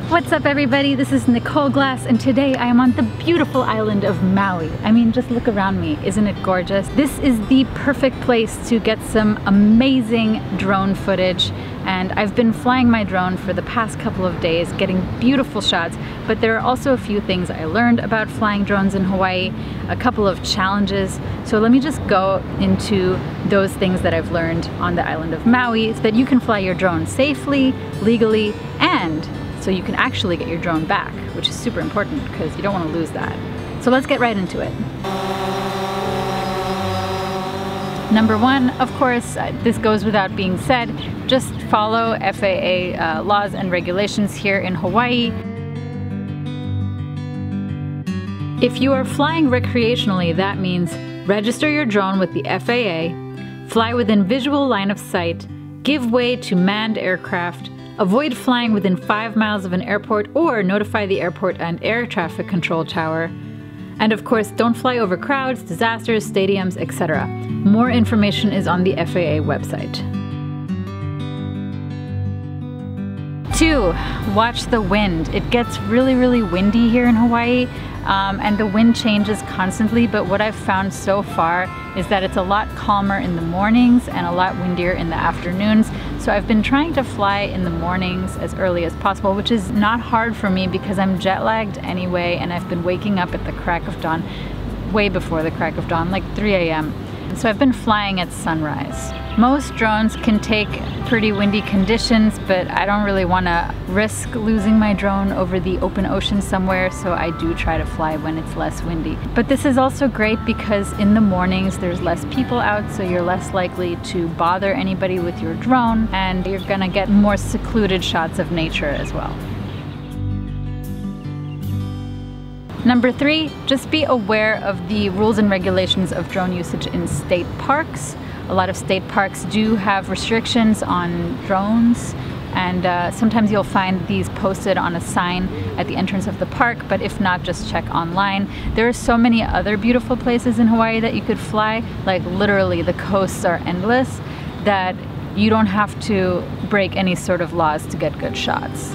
What's up everybody, this is Nicole Glass and today I am on the beautiful island of Maui. I mean, just look around me, isn't it gorgeous? This is the perfect place to get some amazing drone footage, and I've been flying my drone for the past couple of days, getting beautiful shots, but there are also a few things I learned about flying drones in Hawaii, a couple of challenges. So let me just go into those things that I've learned on the island of Maui so that you can fly your drone safely, legally, and so you can actually get your drone back, which is super important because you don't want to lose that. So let's get right into it. Number one, of course, this goes without being said, just follow FAA laws and regulations here in Hawaii. If you are flying recreationally, that means register your drone with the FAA, fly within visual line of sight, give way to manned aircraft, avoid flying within 5 miles of an airport or notify the airport and air traffic control tower. And of course, don't fly over crowds, disasters, stadiums, etc. More information is on the FAA website. 2. Watch the wind. It gets really windy here in Hawaii, and the wind changes constantly, but what I've found so far is that it's a lot calmer in the mornings and a lot windier in the afternoons. So I've been trying to fly in the mornings as early as possible, which is not hard for me because I'm jet lagged anyway, and I've been waking up at the crack of dawn, way before the crack of dawn, like 3 a.m. So I've been flying at sunrise. Most drones can take pretty windy conditions, but I don't really want to risk losing my drone over the open ocean somewhere, so I do try to fly when it's less windy. But this is also great because in the mornings there's less people out, so you're less likely to bother anybody with your drone, and you're gonna get more secluded shots of nature as well. Number 3, just be aware of the rules and regulations of drone usage in state parks. A lot of state parks do have restrictions on drones, and sometimes you'll find these posted on a sign at the entrance of the park, but if not, just check online. There are so many other beautiful places in Hawaii that you could fly, like literally the coasts are endless, that you don't have to break any sort of laws to get good shots.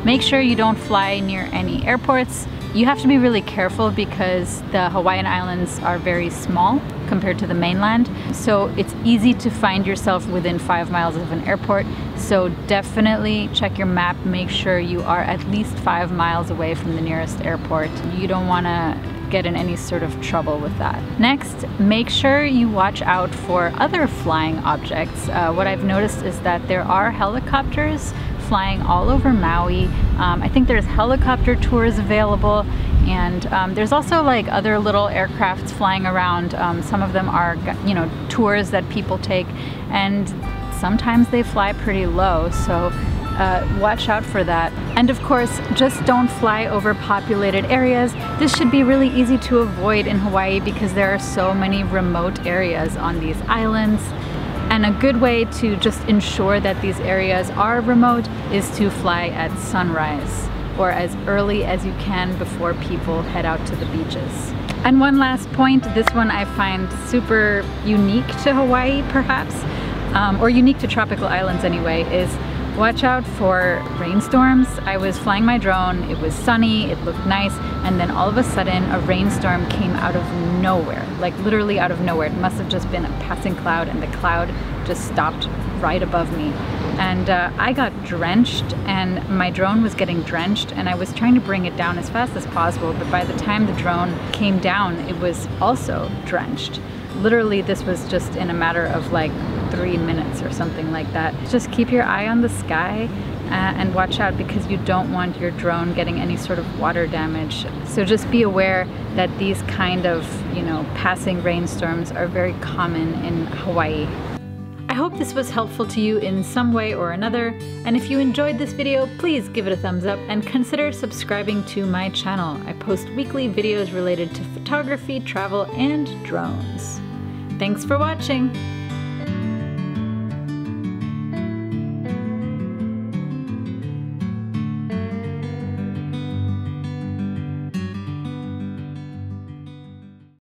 Make sure you don't fly near any airports. You have to be really careful because the Hawaiian Islands are very small compared to the mainland. So it's easy to find yourself within 5 miles of an airport. So definitely check your map, make sure you are at least 5 miles away from the nearest airport. You don't want to get in any sort of trouble with that. Next, make sure you watch out for other flying objects. What I've noticed is that there are helicopters flying all over Maui. I think there's helicopter tours available, and there's also like other little aircrafts flying around. Some of them are, you know, tours that people take, and sometimes they fly pretty low, so watch out for that. And of course, just don't fly over populated areas. This should be really easy to avoid in Hawaii because there are so many remote areas on these islands. And a good way to just ensure that these areas are remote is to fly at sunrise or as early as you can before people head out to the beaches. And one last point, this one I find super unique to Hawaii perhaps, or unique to tropical islands anyway, is watch out for rainstorms. I was flying my drone, it was sunny, it looked nice, and then all of a sudden a rainstorm came out of nowhere, like literally out of nowhere. It must have just been a passing cloud, and the cloud just stopped right above me. And I got drenched, and my drone was getting drenched, and I was trying to bring it down as fast as possible, but by the time the drone came down, it was also drenched. Literally, this was just in a matter of like 3 minutes or something like that. Just keep your eye on the sky and watch out because you don't want your drone getting any sort of water damage. So just be aware that these kind of, you know, passing rainstorms are very common in Hawaii. I hope this was helpful to you in some way or another, and if you enjoyed this video, please give it a thumbs up and consider subscribing to my channel. I post weekly videos related to photography, travel, and drones. Thanks for watching!